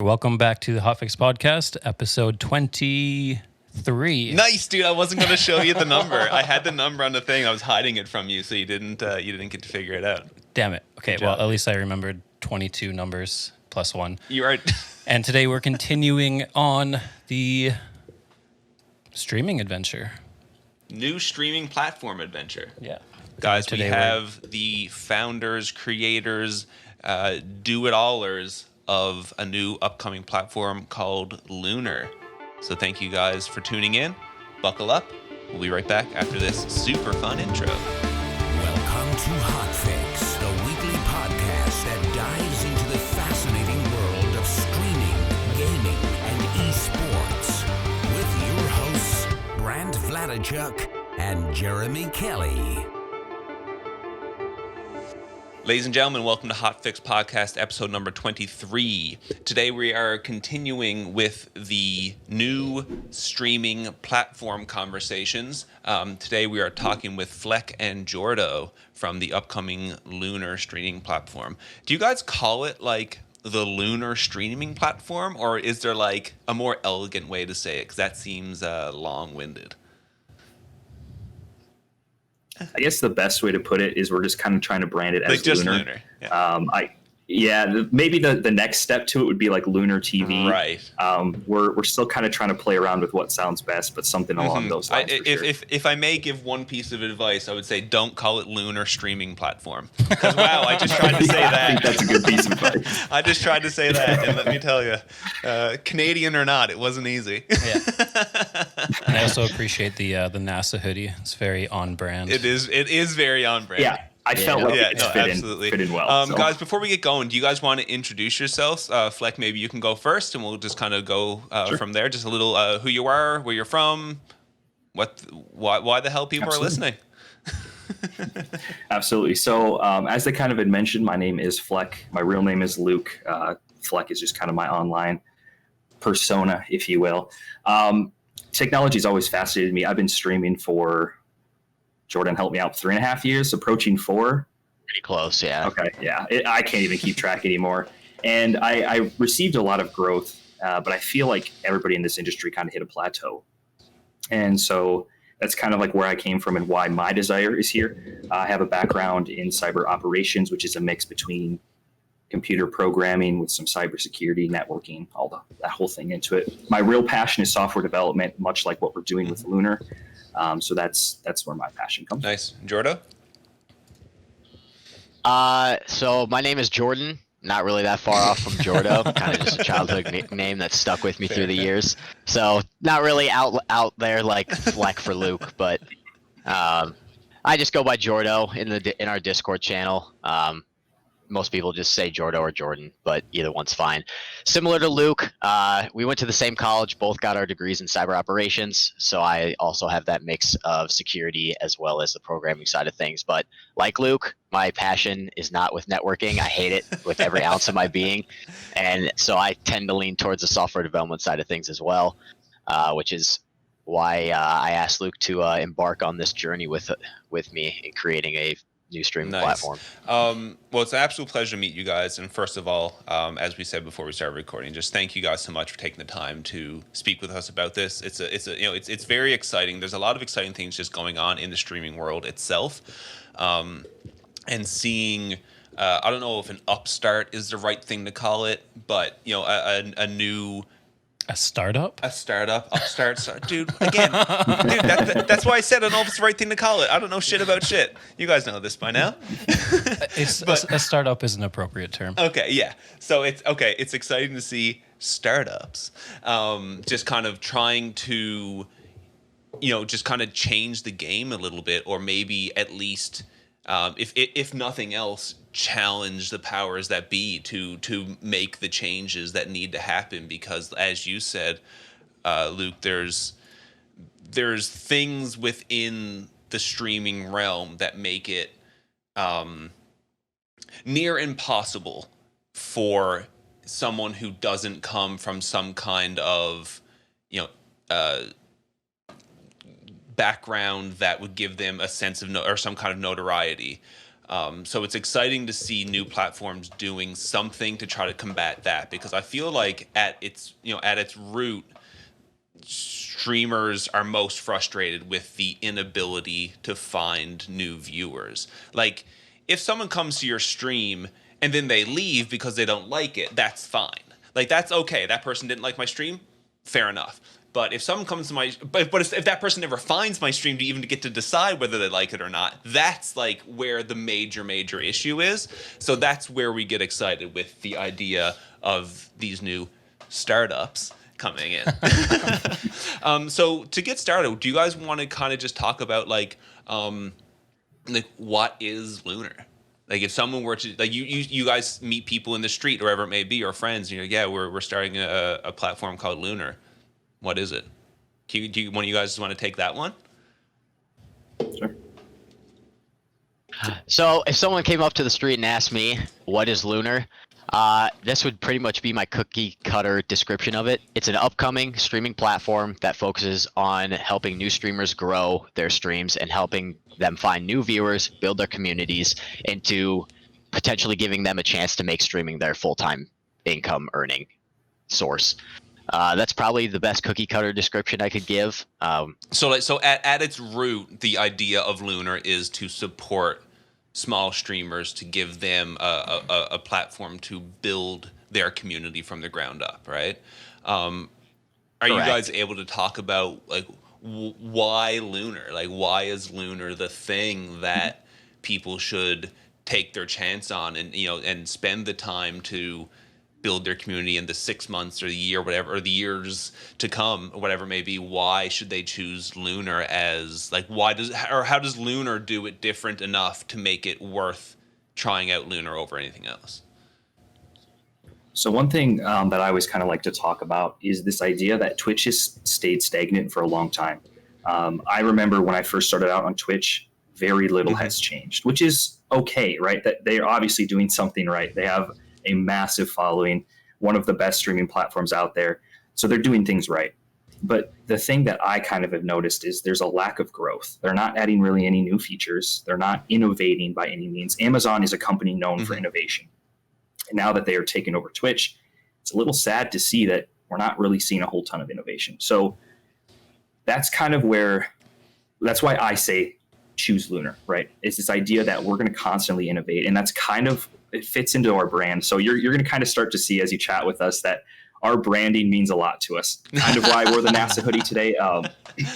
Welcome back to the Hotfix Podcast, episode 23. Nice, dude. I wasn't going to show you the number. I had the number on the thing. I was hiding it from you, so you didn't get to figure it out. Damn it. Okay, well, at least I remembered 22 numbers plus one. You are. And today we're continuing on the streaming adventure. New streaming platform adventure. Yeah. Guys, Today we have the founders, creators, do-it-allers of a new upcoming platform called Lunr. So thank you guys for tuning in. Buckle up. We'll be right back after this super fun intro. Welcome to Hotfix, the weekly podcast that dives into the fascinating world of streaming, gaming, and esports. With your hosts, Brant Vladichuk and Jeremy Kelly. Ladies and gentlemen, welcome to Hotfix Podcast, episode number 23. Today we are continuing with the new streaming platform conversations. Today we are talking with Fleck and Jordo from the upcoming Lunr streaming platform. Do you guys call it like the Lunr streaming platform, or is there like a more elegant way to say it? Because that seems long-winded. I guess the best way to put it is we're just kind of trying to brand it as Like just Lunr. Lunr. Yeah. Maybe the next step to it would be like Lunr TV. Right. We're still kind of trying to play around with what sounds best, but something along those lines. If I may give one piece of advice, I would say don't call it Lunr streaming platform. Because wow, I just tried to say that. I think that's a good piece of advice. I just tried to say that, and let me tell you, Canadian or not, it wasn't easy. Yeah. And I also appreciate the NASA hoodie. It's very on brand. It is very on brand. Yeah. I felt like it's fit in well. Guys, before we get going, do you guys want to introduce yourselves? Fleck, maybe you can go first, and we'll just kind of go from there. Just a little who you are, where you're from, why the hell people are listening. Absolutely. So as they kind of had mentioned, my name is Fleck. My real name is Luke. Fleck is just kind of my online persona, if you will. Technology has always fascinated me. I've been streaming for... Jordan helped me out 3.5 years, approaching 4. Pretty close, yeah. Okay, yeah. I can't even keep track anymore. And I received a lot of growth, but I feel like everybody in this industry kind of hit a plateau. And so that's kind of like where I came from and why my desire is here. I have a background in cyber operations, which is a mix between computer programming with some cybersecurity, networking, that whole thing into it. My real passion is software development, much like what we're doing with Lunr. So that's where my passion comes from. Nice. Jordo? So my name is Jordan. Not really that far off from Jordo. Kind of just a childhood name that stuck with me through the years. So not really out there like Fleck for Luke, but I just go by Jordo in our Discord channel. Most people just say Jordo or Jordan, but either one's fine. Similar to Luke, we went to the same college, both got our degrees in cyber operations, so I also have that mix of security as well as the programming side of things. But like Luke, my passion is not with networking. I hate it with every ounce of my being, and so I tend to lean towards the software development side of things as well, which is why I asked Luke to embark on this journey with me in creating a new streaming platform. Well, it's an absolute pleasure to meet you guys. And first of all, as we said before we started recording, just thank you guys so much for taking the time to speak with us about this. It's very exciting. There's a lot of exciting things just going on in the streaming world itself, and seeing. I don't know if an upstart is the right thing to call it, but a new. A startup? Upstart, dude. Again, that's why I said I don't know if it's the right thing to call it. I don't know shit about shit. You guys know this by now. A startup is an appropriate term. Okay, yeah. So it's exciting to see startups just kind of trying to, just kind of change the game a little bit, or maybe at least, if nothing else, challenge the powers that be to make the changes that need to happen. Because as you said, Luke, there's things within the streaming realm that make it near impossible for someone who doesn't come from some kind of background that would give them a sense of or some kind of notoriety So it's exciting to see new platforms doing something to try to combat that, because I feel like at its root, streamers are most frustrated with the inability to find new viewers. Like, if someone comes to your stream and then they leave because they don't like it, that's fine. Like, that's okay. That person didn't like my stream, fair enough. But if someone comes to my, but if that person never finds my stream to even get to decide whether they like it or not, that's like where the major issue is. So that's where we get excited with the idea of these new startups coming in. So to get started, do you guys want to kind of just talk about like what is Lunr? Like, if someone were to, like, you guys meet people in the street or wherever it may be, or friends, and you're like, yeah, we're starting a platform called Lunr. What is it? Do one of you guys want to take that one? Sure. So if someone came up to the street and asked me, what is Lunr? This would pretty much be my cookie cutter description of it. It's an upcoming streaming platform that focuses on helping new streamers grow their streams and helping them find new viewers, build their communities, into potentially giving them a chance to make streaming their full-time income earning source. That's probably the best cookie cutter description I could give. So at its root, the idea of Lunr is to support small streamers, to give them a platform to build their community from the ground up, right? Are Correct. you guys able to talk about like why Lunr? Like, why is Lunr the thing that people should take their chance on, and and spend the time to build their community in the 6 months or the year, whatever, or the years to come, or whatever it may be? Why should they choose Lunr as, like, how does Lunr do it different enough to make it worth trying out Lunr over anything else? So one thing that I always kind of like to talk about is this idea that Twitch has stayed stagnant for a long time. I remember when I first started out on Twitch, very little has changed, which is okay, right? That they're obviously doing something right. They have a massive following, one of the best streaming platforms out there. So they're doing things right. But the thing that I kind of have noticed is there's a lack of growth. They're not adding really any new features. They're not innovating by any means. Amazon is a company known for innovation. And now that they are taking over Twitch, it's a little sad to see that we're not really seeing a whole ton of innovation. So that's kind of that's why I say choose Lunr, right? It's this idea that we're going to constantly innovate. And that's kind of, it fits into our brand. So you're going to kind of start to see as you chat with us that our branding means a lot to us. Kind of why we're the NASA hoodie today.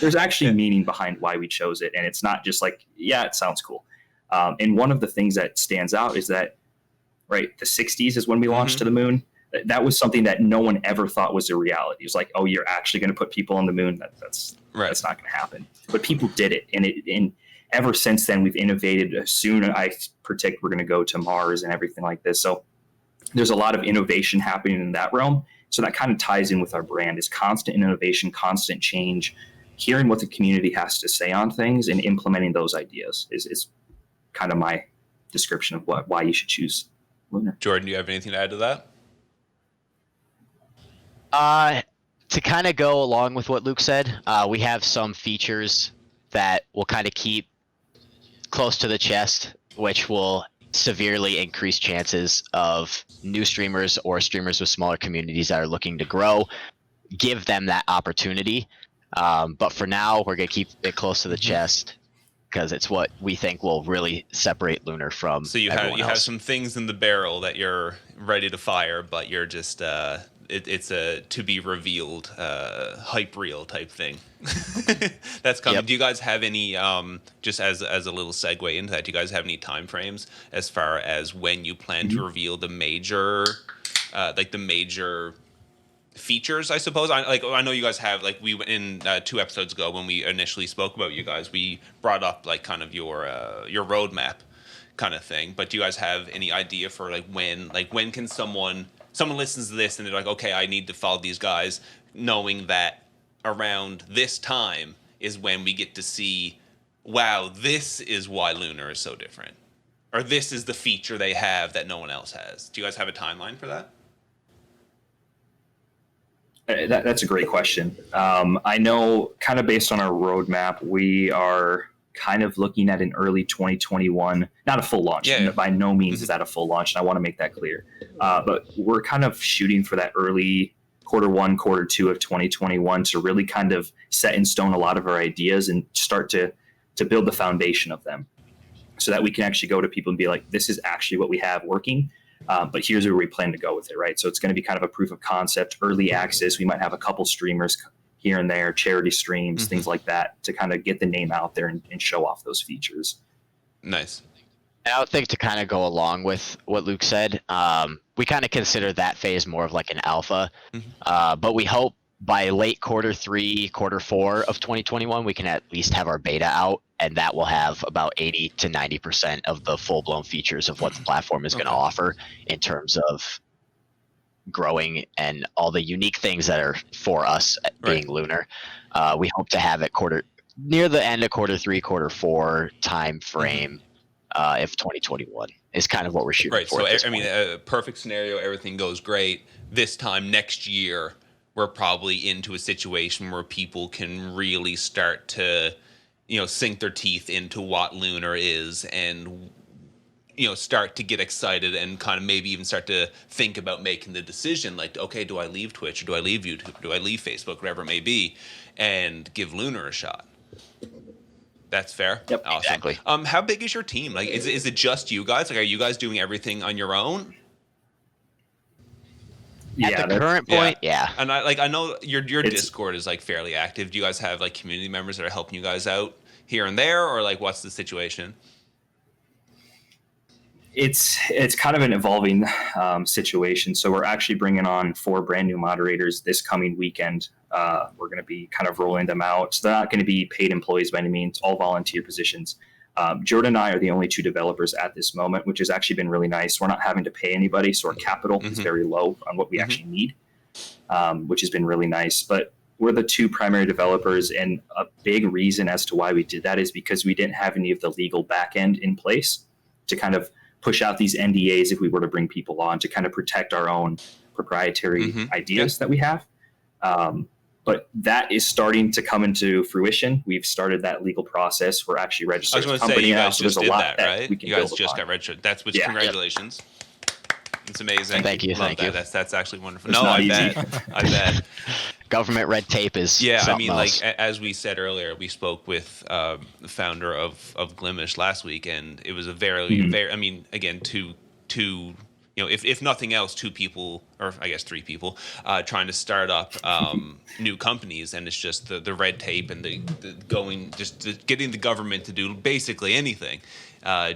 There's actually meaning behind why we chose it. And it's not just like, yeah, it sounds cool. And one of the things that stands out is that, right, the 60s is when we launched to the moon. That was something that no one ever thought was a reality. It was like, oh, you're actually going to put people on the moon? That's not going to happen. But people did it. And ever since then, we've innovated. Soon, I predict we're going to go to Mars and everything like this. So there's a lot of innovation happening in that realm. So that kind of ties in with our brand, is constant innovation, constant change, hearing what the community has to say on things and implementing those ideas is kind of my description of why you should choose Lunr. Jordan, do you have anything to add to that? To kind of go along with what Luke said, we have some features that will kind of keep close to the chest, which will severely increase chances of new streamers or streamers with smaller communities that are looking to grow, give them that opportunity. But for now, we're going to keep it close to the chest because it's what we think will really separate Lunr from So you have some things in the barrel that you're ready to fire, but you're just it's a to be revealed hype reel type thing. That's coming. Yep. Do you guys have any just as a little segue into that, do you guys have any time frames as far as when you plan to reveal the major the major features, I suppose? I know you guys have, like, we in 2 episodes ago when we initially spoke about you guys, we brought up like kind of your roadmap kind of thing. But do you guys have any idea for when can someone listens to this and they're like, okay, I need to follow these guys, knowing that around this time is when we get to see, wow, this is why Lunr is so different, or this is the feature they have that no one else has? Do you guys have a timeline for that? That's a great question. I know, kind of based on our roadmap, we are kind of looking at an early 2021, not a full launch. Yeah. By no means is that a full launch, and I want to make that clear. But we're kind of shooting for that early Q1, Q2 of 2021 to really kind of set in stone a lot of our ideas and start to build the foundation of them, so that we can actually go to people and be like, this is actually what we have working. But here's where we plan to go with it, right? So it's going to be kind of a proof of concept, early access. We might have a couple streamers here and there, charity streams, things like that, to kind of get the name out there and show off those features. Nice. I would think to kind of go along with what Luke said, we kind of consider that phase more of like an alpha, but we hope by late Q3, Q4 of 2021, we can at least have our beta out, and that will have about 80 to 90% of the full-blown features of what the platform is going to offer in terms of growing and all the unique things that are for us being Lunr. We hope to have it near the end of Q3, Q4 time frame if 2021 is kind of what we're shooting for. Right. So, I mean, a perfect scenario, everything goes great. This time next year, we're probably into a situation where people can really start to, sink their teeth into what Lunr is and, start to get excited and kind of maybe even start to think about making the decision like, okay, do I leave Twitch or do I leave YouTube? Do I leave Facebook, whatever it may be, and give Lunr a shot? That's fair. Yep, awesome. Exactly. How big is your team? Like, is it just you guys? Like, are you guys doing everything on your own? At the current point, yeah. And I know your Discord is like fairly active. Do you guys have like community members that are helping you guys out here and there, or like what's the situation? It's kind of an evolving situation. So we're actually bringing on 4 brand new moderators this coming weekend. We're going to be kind of rolling them out. So they're not going to be paid employees by any means, all volunteer positions. Jordan and I are the only 2 developers at this moment, which has actually been really nice. We're not having to pay anybody, so our capital is very low on what we actually need, which has been really nice. But we're the 2 primary developers, and a big reason as to why we did that is because we didn't have any of the legal back end in place to kind of push out these NDAs if we were to bring people on, to kind of protect our own proprietary ideas that we have. But that is starting to come into fruition. We've started that legal process. We're actually registered as a company you now, guys so just there's a did lot that, right? we can You guys build just upon. got registered. That's which. Yeah. Congratulations. It's amazing. Thank you. Love Thank that. you. That's actually wonderful. It's No, not I easy. bet. I bet. Government red tape is Yeah, I something mean, else. like as we said earlier, we spoke with the founder of Glimish last week, and it was a very. I mean, again, two. If nothing else, 2 people, or I guess 3 people, trying to start up new companies, and it's just the red tape and the getting the government to do basically anything.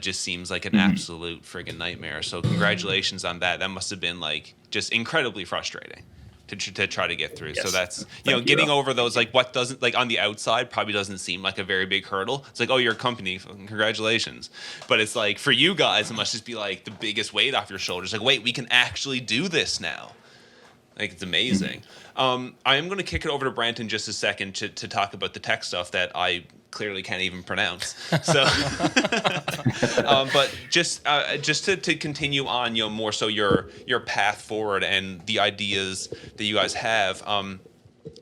Just seems like an absolute friggin' nightmare. So congratulations on that. That must have been like just incredibly frustrating to try to get through. Yes. So that's you. getting over those, like what doesn't, like on the outside probably doesn't seem like a very big hurdle. It's like, oh, you're a company, congratulations. But it's like for you guys, it must just be like the biggest weight off your shoulders. Like, wait, we can actually do this now. Like, it's amazing. I am going to kick it over to Brant in just a second to talk about the tech stuff that I clearly can't even pronounce. So, but just to continue on, more so your path forward and the ideas that you guys have.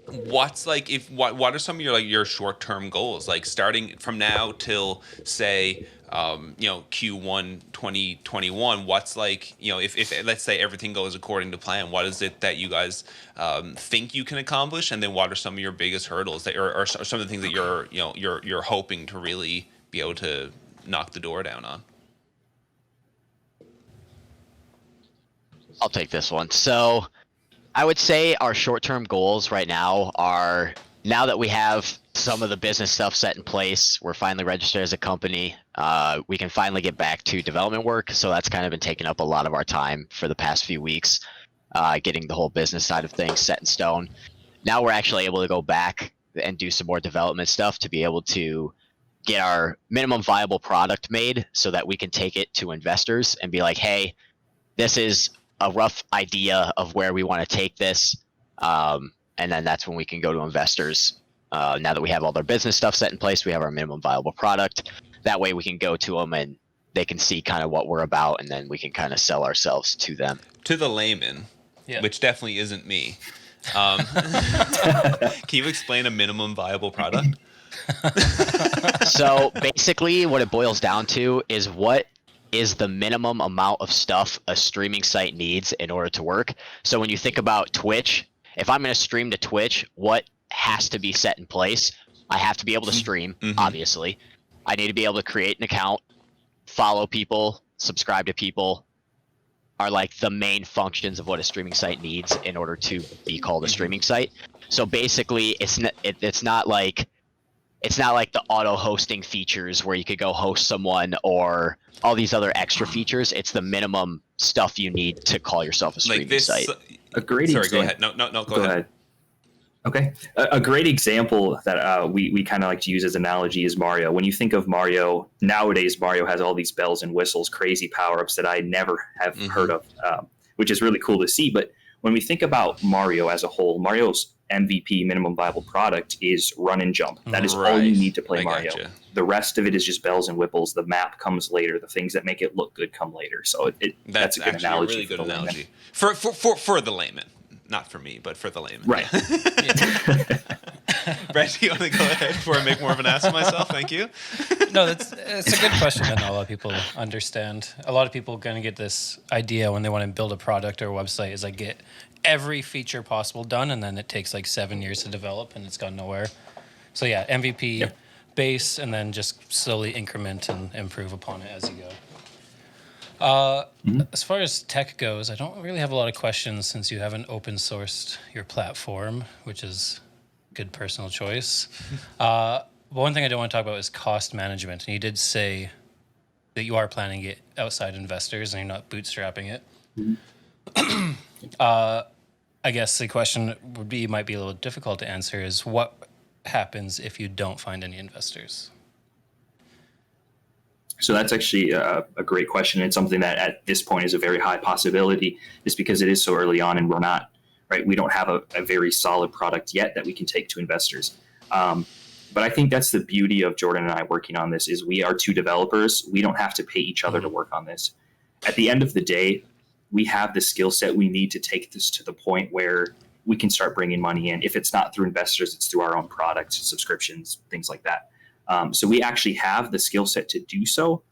What's like what are some of your short-term goals, like starting from now till say Q1 2021? What's like, if let's say everything goes according to plan, what is it that you guys think you can accomplish, and then what are some of your biggest hurdles that or some of the things that you're hoping to really be able to knock the door down on? I'll take this one. So I would say our short-term goals right now are, now that we have some of the business stuff set in place, we're finally registered as a company, we can finally get back to development work. So that's kind of been taking up a lot of our time for the past few weeks, getting the whole business side of things set in stone. Now we're actually able to go back and do some more development stuff to be able to get our minimum viable product made so that we can take it to investors and be like, hey, this is a rough idea of where we want to take this. And then that's when we can go to investors. Now that we have all their business stuff set in place, we have our minimum viable product. That way we can go to them and they can see kind of what we're about, and then we can kind of sell ourselves to them. To the layman, which definitely isn't me. Can you explain a minimum viable product? So basically what it boils down to is what is the minimum amount of stuff a streaming site needs in order to work. So when you think about Twitch, if I'm going to stream to Twitch, what has to be set in place? I have to be able to stream, obviously. I need to be able to create an account, follow people, subscribe to people, are like the main functions of what a streaming site needs in order to be called a streaming site. So basically it's not like the auto hosting features where you could go host someone or all these other extra features. It's the minimum stuff you need to call yourself a streaming site. A great Sorry, example. go ahead. No, go ahead. Okay. A great example that we kind of like to use as analogy is Mario. When you think of Mario, nowadays Mario has all these bells and whistles, crazy power-ups that I never have heard of, which is really cool to see. But when we think about Mario as a whole, Mario's MVP, minimum viable product, is run and jump. That is all you need to play Mario. Gotcha. The rest of it is just bells and whistles. The map comes later. The things that make it look good come later. So that's a good actually analogy. A really good analogy for the layman. Not for me, but for the layman. Right. Brett, do you want to go ahead before I make more of an ass of myself? Thank you. No, it's a good question that not a lot of people understand. A lot of people kind of get this idea when they want to build a product or a website is like get every feature possible done, and then it takes like 7 years to develop, and it's gone nowhere. So yeah, MVP base, and then just slowly increment and improve upon it as you go. As far as tech goes, I don't really have a lot of questions since you haven't open sourced your platform, which is good personal choice. One thing I don't want to talk about is cost management. And you did say that you are planning to get outside investors and you're not bootstrapping it. I guess the question might be a little difficult to answer is what happens if you don't find any investors? So that's actually a great question. It's something that at this point is a very high possibility just because it is so early on and we don't have a very solid product yet that we can take to investors. But I think that's the beauty of Jordan and I working on this is we are two developers. We don't have to pay each other to work on this. At the end of the day, we have the skill set we need to take this to the point where we can start bringing money in. If it's not through investors, it's through our own products, subscriptions, things like that. So we actually have the skill set to do so,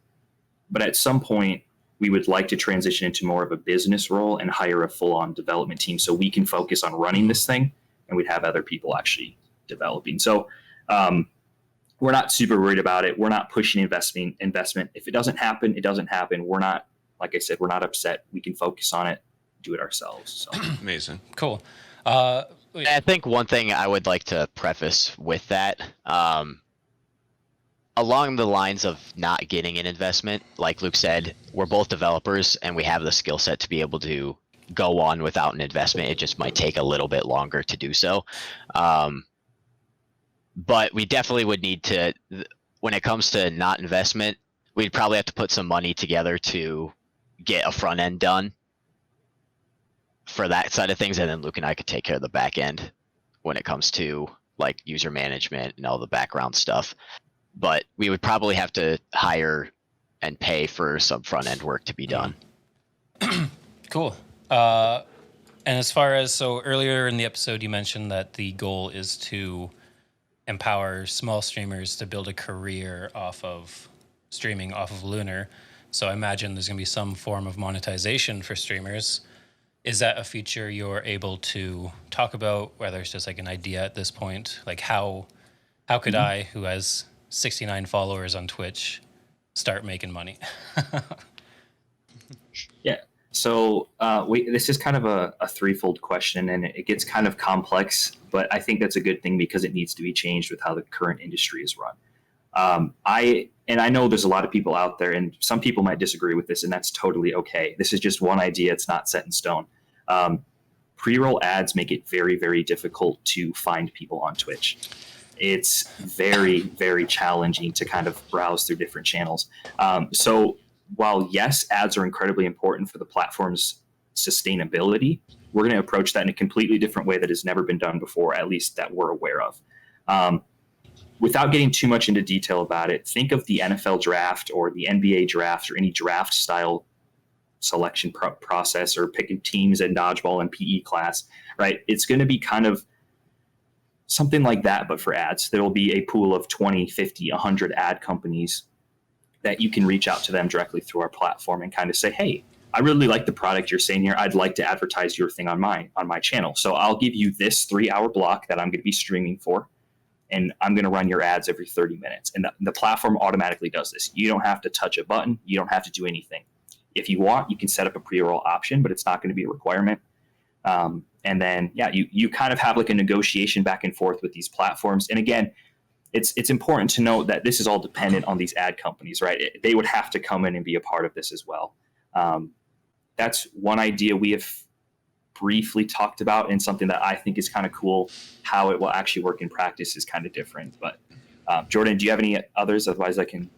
but at some point we would like to transition into more of a business role and hire a full-on development team so we can focus on running this thing and we'd have other people actually developing. So we're not super worried about it. We're not pushing investment. If it doesn't happen, it doesn't happen. We're not, like I said, we're not upset. We can focus on it, do it ourselves. So. Amazing. Cool. I think one thing I would like to preface with that, along the lines of not getting an investment, like Luke said, we're both developers and we have the skill set to be able to go on without an investment. It just might take a little bit longer to do so. But we definitely would need to, when it comes to not investment, we'd probably have to put some money together to get a front end done for that side of things. And then Luke and I could take care of the back end when it comes to like user management and all the background stuff. But we would probably have to hire and pay for some front end work to be done. Cool. And as far as, so earlier in the episode, you mentioned that the goal is to empower small streamers to build a career off of streaming off of Lunr. So I imagine there's going to be some form of monetization for streamers. Is that a feature you're able to talk about, whether it's just like an idea at this point? Like how could I, who has 69 followers on Twitch, start making money? Yeah. So this is kind of a threefold question, and it gets kind of complex, but I think that's a good thing because it needs to be changed with how the current industry is run. I know there's a lot of people out there, and some people might disagree with this, and that's totally okay. This is just one idea. It's not set in stone. Pre-roll ads make it very, very difficult to find people on Twitch. It's very, very challenging to kind of browse through different channels. So while, yes, ads are incredibly important for the platform's sustainability, we're going to approach that in a completely different way that has never been done before, at least that we're aware of. Without getting too much into detail about it, think of the NFL draft or the NBA draft or any draft style selection process or picking teams in dodgeball and PE class, right? It's going to be kind of something like that, but for ads. There will be a pool of 20, 50, 100 ad companies that you can reach out to them directly through our platform and kind of say, hey, I really like the product you're saying here. I'd like to advertise your thing on my channel. So I'll give you this 3-hour block that I'm going to be streaming for, and I'm going to run your ads every 30 minutes. And the platform automatically does this. You don't have to touch a button. You don't have to do anything. If you want, you can set up a pre-roll option, but it's not going to be a requirement. And then, you kind of have like a negotiation back and forth with these platforms. And again, it's important to note that this is all dependent on these ad companies, right? They would have to come in and be a part of this as well. That's one idea we have briefly talked about, and something that I think is kind of cool. How it will actually work in practice is kind of different. But Jordan, do you have any others? Otherwise I can.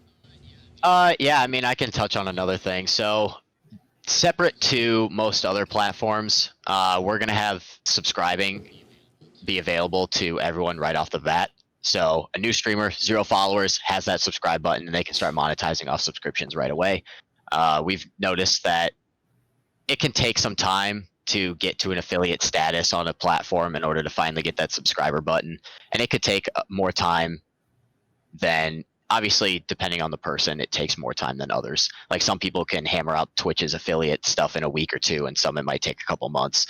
Yeah, I mean, I can touch on another thing. So separate to most other platforms, we're going to have subscribing be available to everyone right off the bat. So a new streamer, 0 followers, has that subscribe button, and they can start monetizing off subscriptions right away. We've noticed that it can take some time to get to an affiliate status on a platform in order to finally get that subscriber button. And it could take more time than, obviously, depending on the person, it takes more time than others. Like some people can hammer out Twitch's affiliate stuff in a week or two, and some it might take a couple months.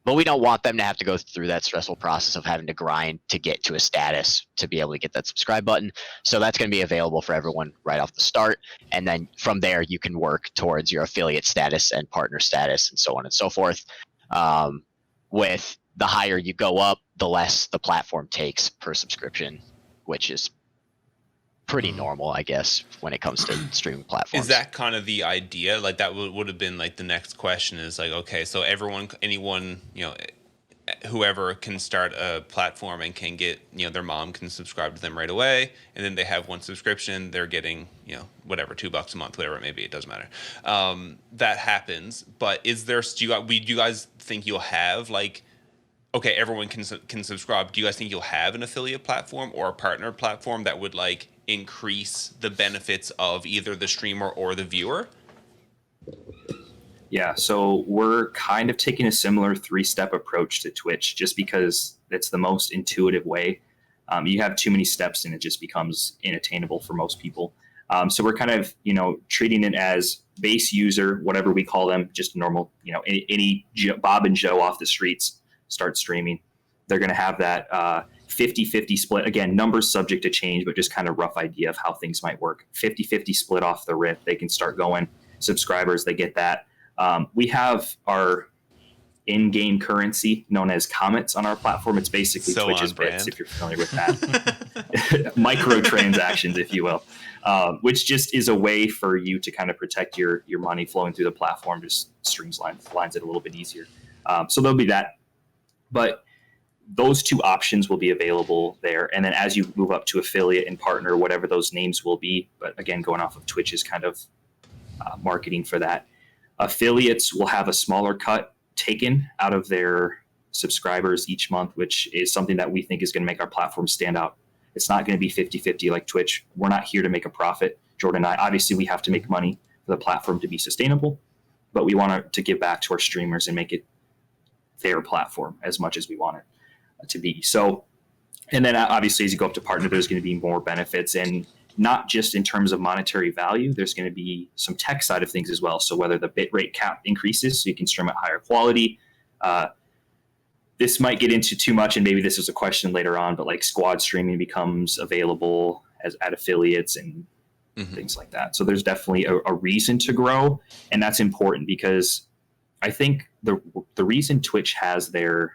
But we don't want them to have to go through that stressful process of having to grind to get to a status to be able to get that subscribe button. So that's going to be available for everyone right off the start. And then from there, you can work towards your affiliate status and partner status and so on and so forth. With the higher you go up, the less the platform takes per subscription, which is pretty normal, I guess, when it comes to streaming platforms. Is that kind of the idea? Like that would have been like the next question is like, okay, so anyone, whoever can start a platform and can get, their mom can subscribe to them right away. And then they have one subscription, they're getting, whatever, $2 a month, whatever it may be. It doesn't matter. That happens. But do you guys think you'll have like, okay, everyone can subscribe. Do you guys think you'll have an affiliate platform or a partner platform that would like increase the benefits of either the streamer or the viewer? Yeah, so we're kind of taking a similar 3-step approach to Twitch, just because it's the most intuitive way. You have too many steps and it just becomes inattainable for most people. So we're kind of, treating it as base user, whatever we call them, just normal, any Bob and Joe off the streets start streaming. They're going to have that 50-50 split. Again, numbers subject to change, but just kind of rough idea of how things might work. 50-50 split off the rip. They can start going. Subscribers, they get that. We have our in-game currency known as comments on our platform. It's basically so Twitch's bits, if you're familiar with that. Microtransactions, if you will, which just is a way for you to kind of protect your money flowing through the platform, just streamlines it a little bit easier. So there'll be that. But those two options will be available there. And then as you move up to affiliate and partner, whatever those names will be, but again, going off of Twitch's kind of marketing for that, affiliates will have a smaller cut taken out of their subscribers each month, which is something that we think is going to make our platform stand out. It's not going to be 50-50 like Twitch. We're not here to make a profit. Jordan and I, obviously we have to make money for the platform to be sustainable, but we want to give back to our streamers and make it their platform as much as we want it to be. So, and then obviously as you go up to partner, there's going to be more benefits, and not just in terms of monetary value, there's going to be some tech side of things as well. So whether the bitrate cap increases so you can stream at higher quality, this might get into too much, and maybe this is a question later on, but like squad streaming becomes available at affiliates and things like that. So there's definitely a reason to grow, and that's important because I think the reason Twitch has their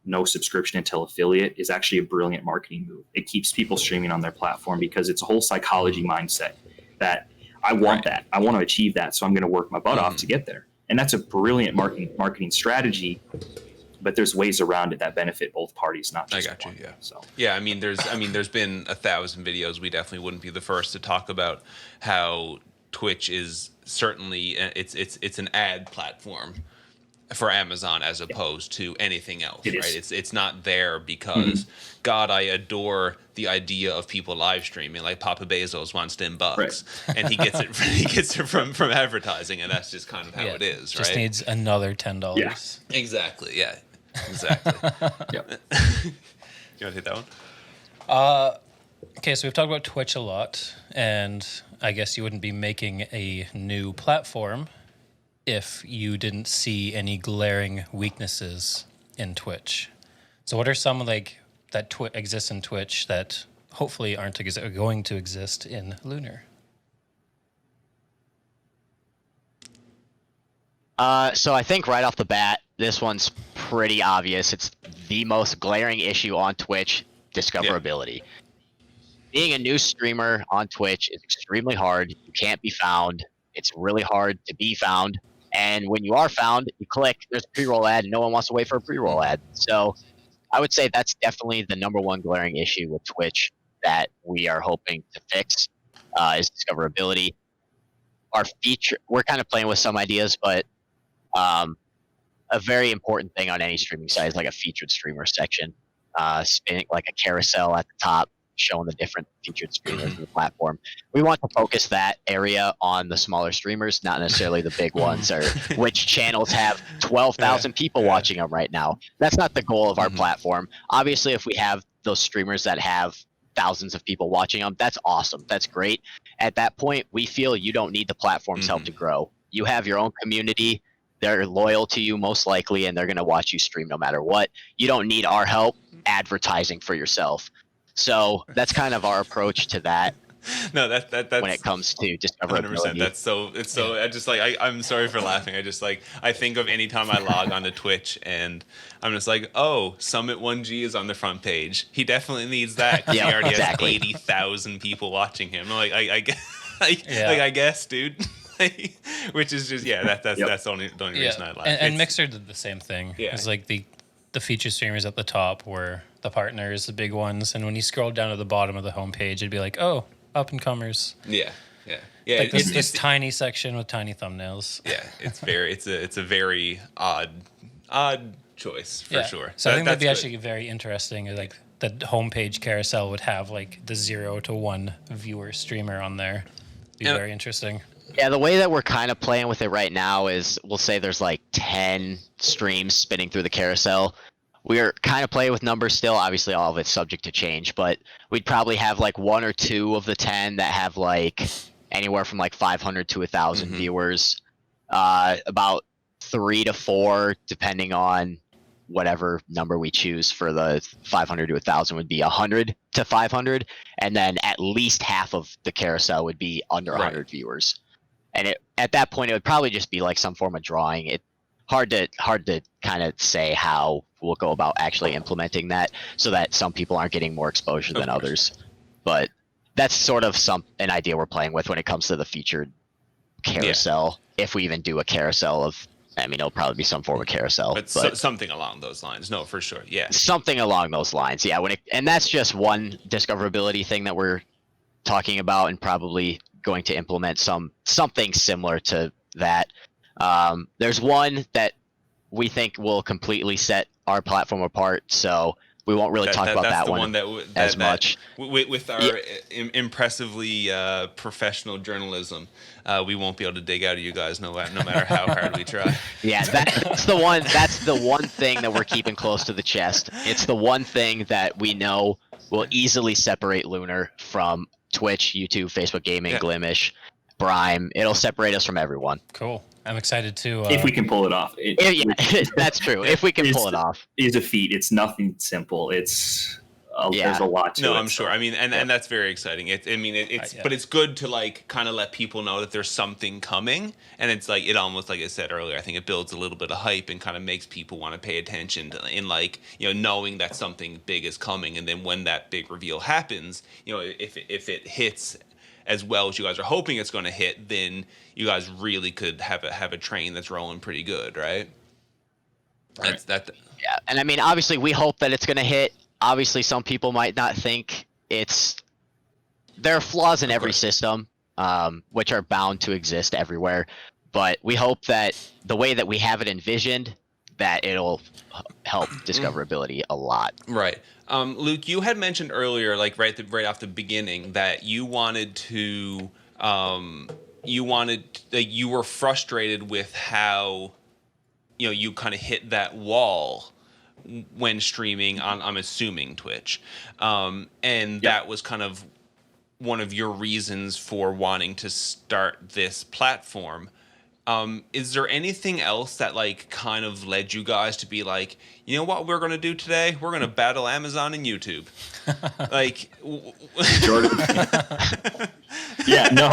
no subscription until affiliate is actually a brilliant marketing move. It keeps people streaming on their platform because it's a whole psychology mindset that I want that. I want to achieve that. So I'm going to work my butt off to get there. And that's a brilliant marketing strategy, but there's ways around it that benefit both parties, not just one. Yeah. So yeah, there's been 1,000 videos. We definitely wouldn't be the first to talk about how Twitch is certainly it's an ad platform for Amazon as opposed to anything else, right? It's not there because God, I adore the idea of people live streaming. Like Papa Bezos wants $10, and he gets it from advertising, and that's just kind of how it is, Just right? needs another $10. Yeah, exactly. Yeah. Exactly. Yep. You want to hit that one? Okay, so we've talked about Twitch a lot, and I guess you wouldn't be making a new platform if you didn't see any glaring weaknesses in Twitch. So what are some like that exists in Twitch that hopefully aren't going to exist in Lunr? So I think right off the bat, this one's pretty obvious. It's the most glaring issue on Twitch, discoverability. Being a new streamer on Twitch is extremely hard. You can't be found. It's really hard to be found. And when you are found, you click, there's a pre-roll ad, and no one wants to wait for a pre-roll ad. So I would say that's definitely the number one glaring issue with Twitch that we are hoping to fix is discoverability. Our feature, we're kind of playing with some ideas, but a very important thing on any streaming site is like a featured streamer section, spinning like a carousel at the top, showing the different featured streamers in the platform. We want to focus that area on the smaller streamers, not necessarily the big ones or which channels have 12,000 people watching them right now. That's not the goal of our platform. Obviously, if we have those streamers that have thousands of people watching them, that's awesome. That's great. At that point, we feel you don't need the platform's help to grow. You have your own community. They're loyal to you most likely, and they're going to watch you stream no matter what. You don't need our help advertising for yourself. So that's kind of our approach to that. No, that's when it comes to discoverability. 100%. It's so. I just like I'm sorry for laughing. I just like I think of any time I log onto Twitch and I'm just like, oh, Summit 1G is on the front page. He definitely needs that. He already has 80,000 people watching him. Like I guess, dude. Which is just that's the only reason I laugh. And Mixer did the same thing. Yeah. It's like the featured streamers at the top were the partners, the big ones, and when you scroll down to the bottom of the homepage, it'd be like, oh, up and comers. Yeah. Like this tiny section with tiny thumbnails. Yeah, it's a very odd choice for sure. So I think that'd be actually very interesting. Like the homepage carousel would have like the 0 to 1 viewer streamer on there. It'd be very interesting. Yeah, the way that we're kind of playing with it right now is we'll say there's like 10 streams spinning through the carousel. We're kind of playing with numbers still. Obviously, all of it's subject to change, but we'd probably have like 1 or 2 of the 10 that have like anywhere from like 500 to 1,000 viewers. About 3 to 4, depending on whatever number we choose for the 500 to 1,000 would be 100 to 500, and then at least half of the carousel would be under 100 viewers. And at that point, it would probably just be like some form of drawing. It hard to kind of say how we'll go about actually implementing that so that some people aren't getting more exposure than others. But that's sort of an idea we're playing with when it comes to the featured carousel. If we even do a carousel of, I mean, it'll probably be some form of carousel. But something along those lines. No, for sure. Yeah. Something along those lines. Yeah. And that's just one discoverability thing that we're talking about and probably going to implement something similar to that. There's one that we think will completely set our platform apart, so we won't really talk about that one as much. With our impressively professional journalism, we won't be able to dig out of you guys no matter how hard we try. Yeah, that's the one. That's the one thing that we're keeping close to the chest. It's the one thing that we know will easily separate Lunr from Twitch, YouTube, Facebook Gaming, Glimish, Brime. It'll separate us from everyone. Cool. I'm excited to... if we can pull it off. That's true. If we can pull it off. It is a feat. It's nothing simple. There's a lot to it. No, I'm sure. I mean, and that's very exciting. But it's good to like kind of let people know that there's something coming, and it's like it almost like I said earlier. I think it builds a little bit of hype and kind of makes people want to pay attention in like knowing that something big is coming, and then when that big reveal happens, if it hits as well as you guys are hoping it's going to hit, then you guys really could have a train that's rolling pretty good, right? That's that. Yeah, and I mean, obviously, we hope that it's going to hit. Obviously, some people might not think there are flaws in every system, which are bound to exist everywhere. But we hope that the way that we have it envisioned, that it'll help discoverability a lot. Right. Luke, you had mentioned earlier, like right off the beginning, that you wanted to, you were frustrated with how, you kind of hit that wall when streaming on, I'm assuming, Twitch. And that was kind of one of your reasons for wanting to start this platform. Is there anything else that like kind of led you guys to be like, you know what we're going to do today? We're going to battle Amazon and YouTube. Like Jordan. Yeah, no,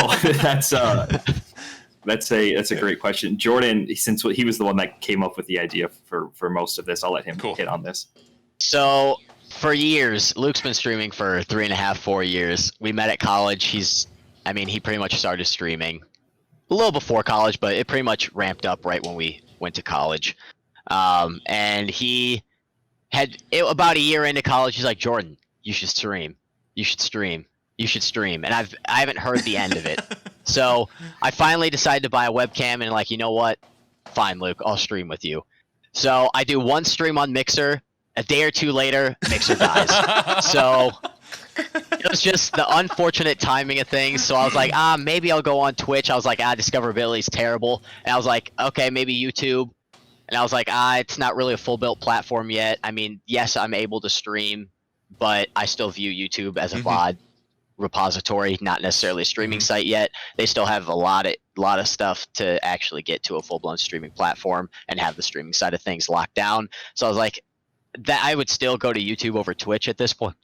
that's a great question. Jordan, since he was the one that came up with the idea for most of this, I'll let him hit on this. So for years, Luke's been streaming for 3.5, 4 years. We met at college. He pretty much started streaming a little before college, but it pretty much ramped up right when we went to college. And he had about a year into college. He's like, Jordan, you should stream. You should stream. You should stream. And I haven't heard the end of it. So I finally decided to buy a webcam and like, you know what? Fine, Luke, I'll stream with you. So I do one stream on Mixer. A day or two later, Mixer dies. So it was just the unfortunate timing of things. So I was like, maybe I'll go on Twitch. I was like, discoverability is terrible. And I was like, okay, maybe YouTube. And I was like, it's not really a full-built platform yet. I mean, yes, I'm able to stream, but I still view YouTube as a VOD repository, not necessarily a streaming site yet. They still have a lot of stuff to actually get to a full-blown streaming platform and have the streaming side of things locked down. So I was like, that I would still go to YouTube over Twitch at this point.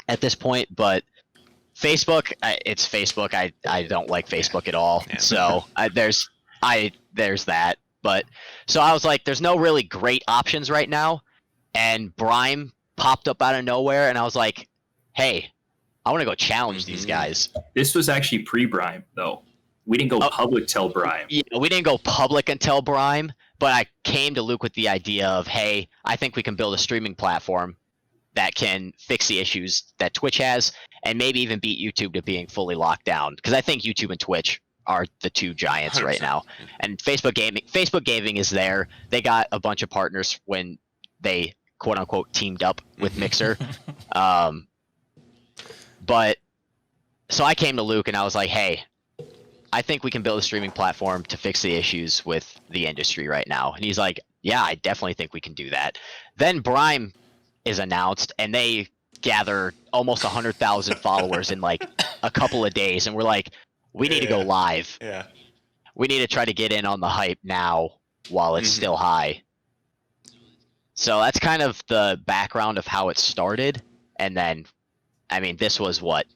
But Facebook, it's Facebook. I don't like Facebook at all. Yeah. So there's that. But so I was like, there's no really great options right now. And Brime popped up out of nowhere, and I was like, hey, I want to go challenge these guys. This was actually pre-Brime, though. We didn't go public till Brime. Yeah, we didn't go public until Brime, but I came to Luke with the idea of, hey, I think we can build a streaming platform that can fix the issues that Twitch has and maybe even beat YouTube to being fully locked down. Because I think YouTube and Twitch are the two giants 100%. Right now. And Facebook Gaming is there. They got a bunch of partners when they quote unquote teamed up with Mixer. But so I came to Luke and I was like, hey, I think we can build a streaming platform to fix the issues with the industry right now. And he's like, yeah, I definitely think we can do that. Then Brime is announced and they gather almost 100,000 followers in like a couple of days. And we're like, we need to go live. Yeah. We need to try to get in on the hype now while it's still high. So that's kind of the background of how it started. And then, I mean, this was what,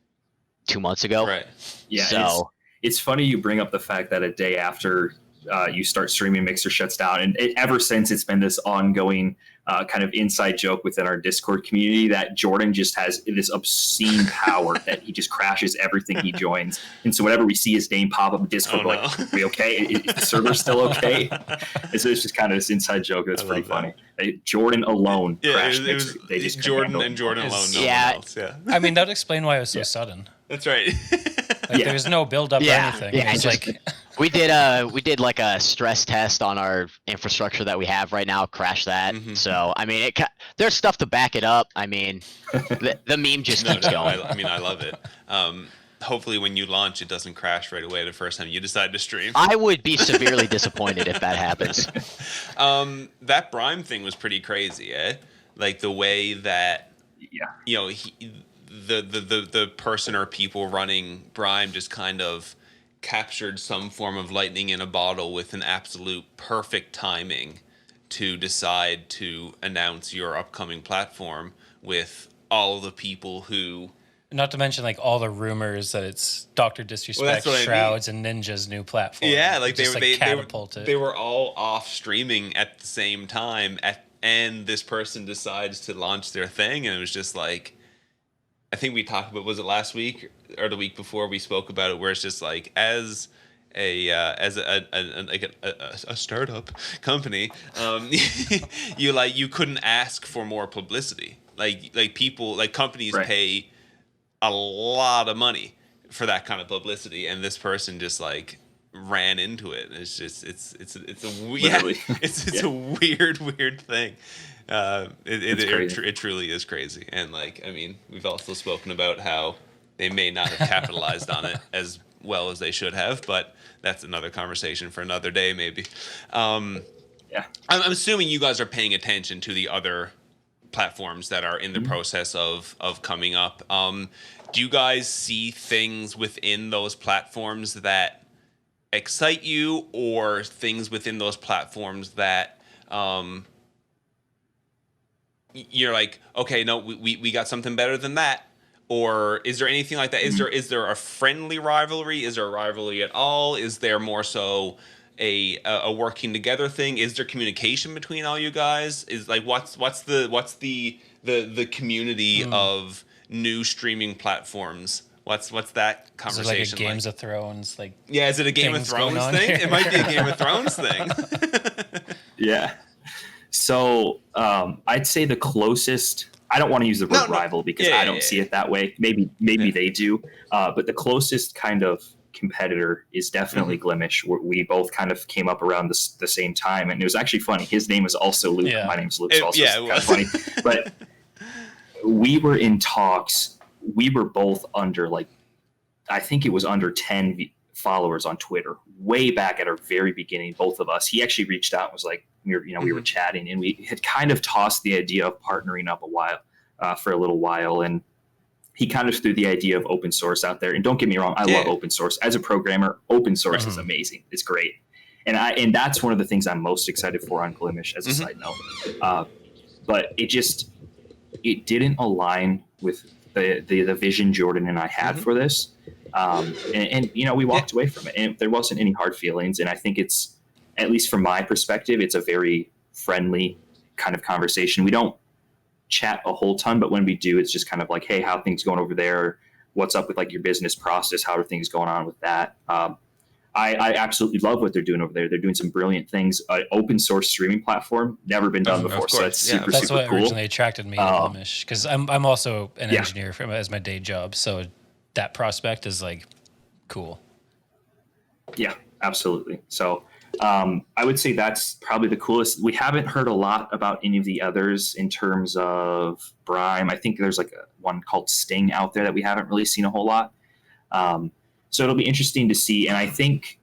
2 months ago? Right. Yeah. So it's funny you bring up the fact that a day after you start streaming, Mixer shuts down. And ever since, it's been this ongoing kind of inside joke within our Discord community that Jordan just has this obscene power that he just crashes everything he joins. And so whenever we see his name pop up in Discord, we're like, are we okay? Is the server still okay? And so it's just kind of this inside joke that's pretty funny. Jordan alone crashed Mixer. They just Jordan and Jordan alone. No one else. Yeah. I mean, that would explain why it was so sudden. That's right. Like there was no build up or anything. Yeah, it's like we did like a stress test on our infrastructure that we have right now. Crash that. So I mean, there's stuff to back it up. I mean, the meme just keeps going. I love it. Hopefully, when you launch, it doesn't crash right away the first time you decide to stream. I would be severely disappointed if that happens. That Brime thing was pretty crazy, eh? Like the way that you know the person or people running Brime just kind of captured some form of lightning in a bottle with an absolute perfect timing to decide to announce your upcoming platform with all the people who... Not to mention like all the rumors that it's Dr. Disrespect, Shrouds, and Ninja's new platform. Yeah, like they were all off streaming at the same time and this person decides to launch their thing, and it was just like... I think we talked about, was it last week or the week before we spoke about it, where it's just like as a startup company, you couldn't ask for more publicity. Like people, like companies pay a lot of money for that kind of publicity, and this person just like ran into it. It's just it's a weird thing. It truly is crazy. And like, I mean, we've also spoken about how they may not have capitalized on it as well as they should have, but that's another conversation for another day, maybe. I'm assuming you guys are paying attention to the other platforms that are in the process of coming up. Do you guys see things within those platforms that excite you, or things within those platforms that you're like, okay, no, we got something better than that? Or is there anything like that? Is there a friendly rivalry? Is there a rivalry at all? Is there more so a working together thing? Is there communication between all you guys? Is like what's the community of new streaming platforms? What's that conversation is it like a Games of Thrones is it a Game of Thrones thing? It might be a Game of Thrones thing. Yeah. So I'd say the closest. I don't want to use the word rival because I don't see it that way. Maybe they do, but the closest kind of competitor is definitely Glimish. We both kind of came up around the same time, and it was actually funny. His name is also Luke. My name's Luke. So it was kind of funny. But we were in talks. We were both under I think it was under 10 followers on Twitter way back at our very beginning. Both of us. He actually reached out and was like, we were chatting, and we had kind of tossed the idea of partnering up for a little while, and he kind of threw the idea of open source out there. And don't get me wrong, I love open source. As a programmer, open source is amazing. It's great. And that's one of the things I'm most excited for on Glimish as a side note. But it didn't align with the vision Jordan and I had for this. And we walked away from it, and there wasn't any hard feelings. And I think it's, at least from my perspective, it's a very friendly kind of conversation. We don't chat a whole ton, but when we do, it's just kind of like, hey, how are things going over there? What's up with your business process? How are things going on with that? I absolutely love what they're doing over there. They're doing some brilliant things. Open source streaming platform, never been done before. So that's super that's what cool. Originally attracted me to Glimish, because I'm also an engineer as my day job. So that prospect is cool. Yeah, absolutely. So I would say that's probably the coolest. We haven't heard a lot about any of the others in terms of Brime. I think there's one called Sting out there that we haven't really seen a whole lot. So it'll be interesting to see. And I think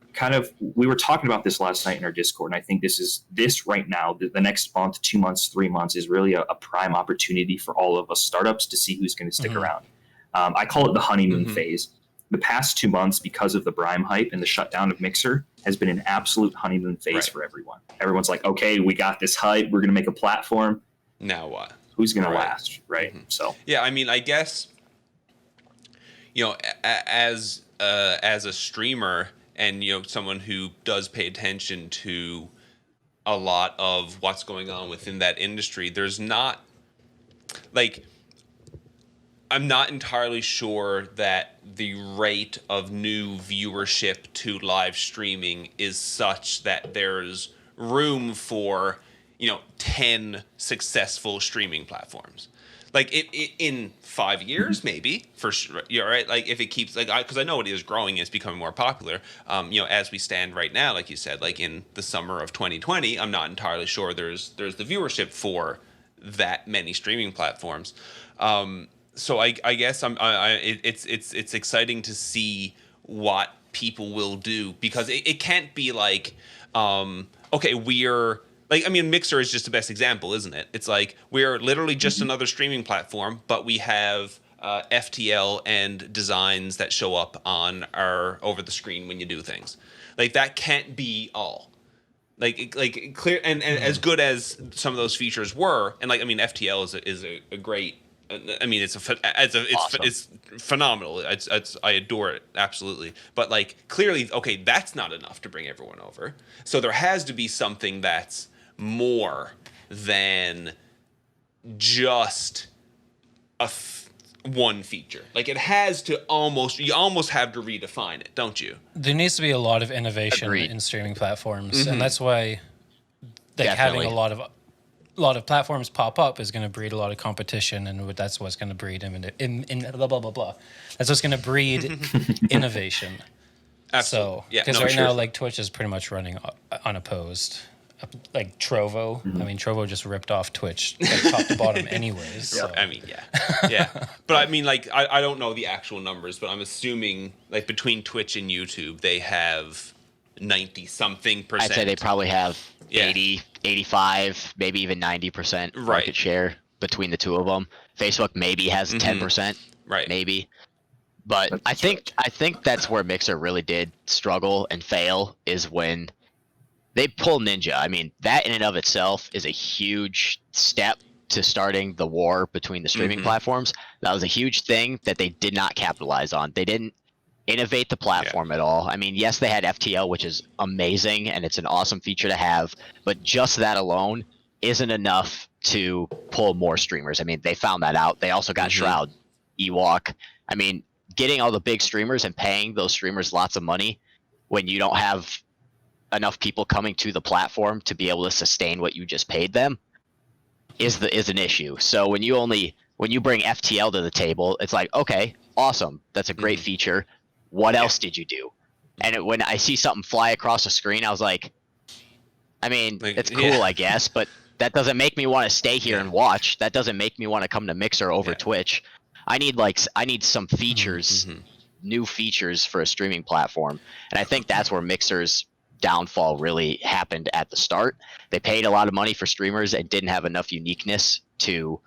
we were talking about this last night in our Discord, and I think this right now, the next month, 2 months, 3 months is really a prime opportunity for all of us startups to see who's going to stick around. I call it the honeymoon phase. The past 2 months, because of the Brime hype and the shutdown of Mixer, has been an absolute honeymoon phase for everyone. Everyone's like, okay, we got this hype. We're going to make a platform. Now what? Who's going to last, right? So yeah, I mean, I guess, as a streamer and someone who does pay attention to a lot of what's going on within that industry, there's not I'm not entirely sure that the rate of new viewership to live streaming is such that there's room for 10 successful streaming platforms. In 5 years, maybe, for sure. You're right. If it keeps because I know it is growing, it's becoming more popular. As we stand right now, like you said, in the summer of 2020, I'm not entirely sure there's the viewership for that many streaming platforms. So I guess it's exciting to see what people will do, because it can't be okay, we're Mixer is just the best example, isn't it? It's we're literally just another streaming platform, but we have FTL and designs that show up on our over the screen when you do things. That can't be all. Clear and as good as some of those features were, and FTL is a great. It's awesome. It's phenomenal. I adore it, absolutely. But clearly, okay, that's not enough to bring everyone over. So there has to be something that's more than just one feature. It has to you almost have to redefine it, don't you? There needs to be a lot of innovation in streaming platforms, and that's why having a lot of platforms pop up is going to breed a lot of competition, and that's what's going to breed in blah blah blah blah. That's what's going to breed innovation. Absolutely. So, because now Twitch is pretty much running unopposed. Trovo, Trovo just ripped off Twitch top to bottom, anyways. So. Yeah. But I don't know the actual numbers, but I'm assuming between Twitch and YouTube, they have 90-something%. I'd say they probably have 80, 85, maybe even 90% market share. between the two of them. Facebook maybe has 10%, Right. maybe. But I think that's where Mixer really did struggle and fail, is when they pull Ninja. I mean, that in and of itself is a huge step to starting the war between the streaming platforms. That was a huge thing that they did not capitalize on. They didn't innovate the platform at all. I mean, yes, they had FTL, which is amazing, and it's an awesome feature to have, but just that alone isn't enough to pull more streamers. I mean, they found that out. They also got Shroud, Ewok. I mean, getting all the big streamers and paying those streamers lots of money when you don't have enough people coming to the platform to be able to sustain what you just paid them is an issue. So when you bring FTL to the table, it's like, okay, awesome, that's a great feature. What else did you do? And when I see something fly across the screen, I was like, I mean, it's cool, I guess, but that doesn't make me want to stay here and watch. That doesn't make me want to come to Mixer over Twitch. I need some features, new features for a streaming platform. And I think that's where Mixer's downfall really happened at the start. They paid a lot of money for streamers and didn't have enough uniqueness to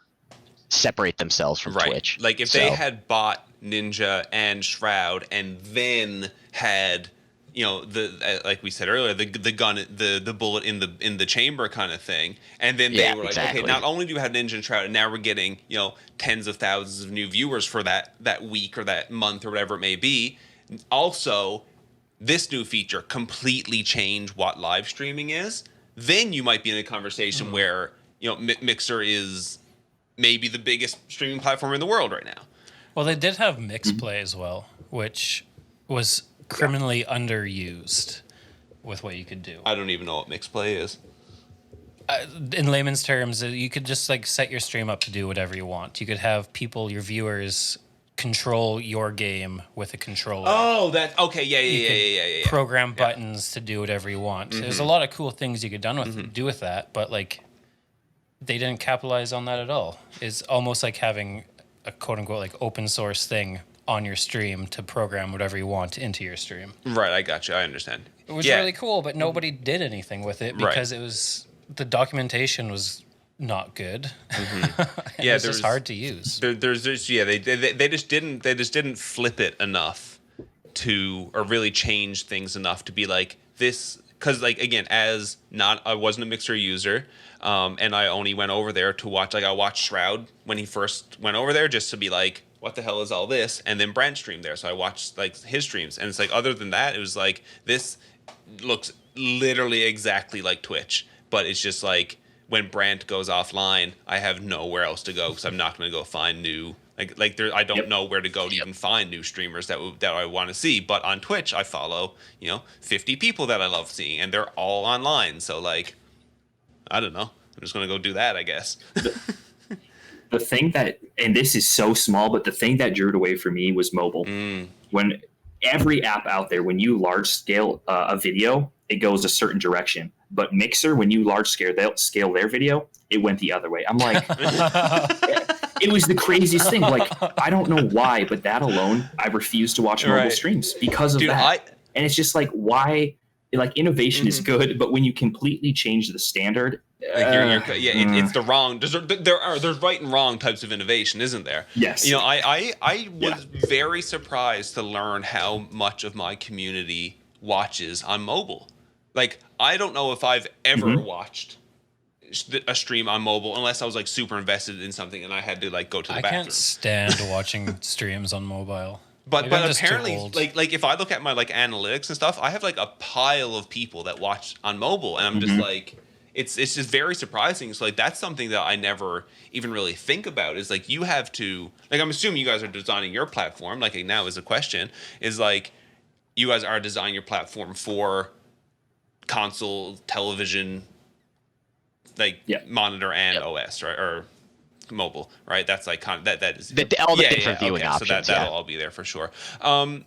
separate themselves from Twitch. Like if they had bought Ninja and Shroud and then had, you know, the like we said earlier, the gun, the bullet in the chamber kind of thing, and then they were like, okay, not only do we have Ninja and Shroud, and now we're getting, you know, tens of thousands of new viewers for that week or that month or whatever it may be. Also, this new feature completely changed what live streaming is. Then you might be in a conversation where, you know, Mixer is maybe the biggest streaming platform in the world right now. Well, they did have Mixplay as well, which was criminally underused with what you could do. I don't even know what Mixplay is. In layman's terms, you could just like set your stream up to do whatever you want. You could have people, your viewers, control your game with a controller. Oh, that okay, yeah. Program buttons to do whatever you want. There's a lot of cool things you could do with that, but like they didn't capitalize on that at all. It's almost like having a quote unquote like open source thing on your stream to program whatever you want into your stream. Right, I got you. I understand. It was really cool, but nobody did anything with it because it was the documentation was not good. Yeah, it's just hard to use. They just didn't flip it enough to, or really change things enough to be like this. Because like again, I wasn't a Mixer user, and I only went over there to watch. Like I watched Shroud when he first went over there just to be like, what the hell is all this? And then Brent streamed there, so I watched like his streams, and it's like other than that, it was like this looks literally exactly like Twitch, but it's just like when Brent goes offline, I have nowhere else to go because I'm not going to go find new I don't know where to go to even find new streamers that I want to see. But on Twitch, I follow 50 people that I love seeing, and they're all online. So like, I don't know. I'm just going to go do that, I guess. The thing that, and this is so small, but the thing that drew it away for me was mobile. When every app out there, when you large scale a video, it goes a certain direction. But Mixer, when you large scale their video, it went the other way. I'm like, it was the craziest thing. Like, I don't know why, but that alone, I refuse to watch mobile streams because of that. And it's just like, why? Like, innovation is good, but when you completely change the standard, it's the wrong. There's right and wrong types of innovation, isn't there? Yes. I was very surprised to learn how much of my community watches on mobile. Like, I don't know if I've ever watched a stream on mobile unless I was like super invested in something and I had to like go to the bathroom. I can't stand watching streams on mobile. But apparently, like if I look at my like analytics and stuff, I have like a pile of people that watch on mobile, and I'm just like, it's just very surprising. So like that's something that I never even really think about. Is like you have to, like, I'm assuming you guys are designing your platform. Like now is a question is like you guys are designing your platform for console, television, like monitor and OS, right, or mobile, right? That's like kind of that is all the different viewing options. So that'll all be there for sure. And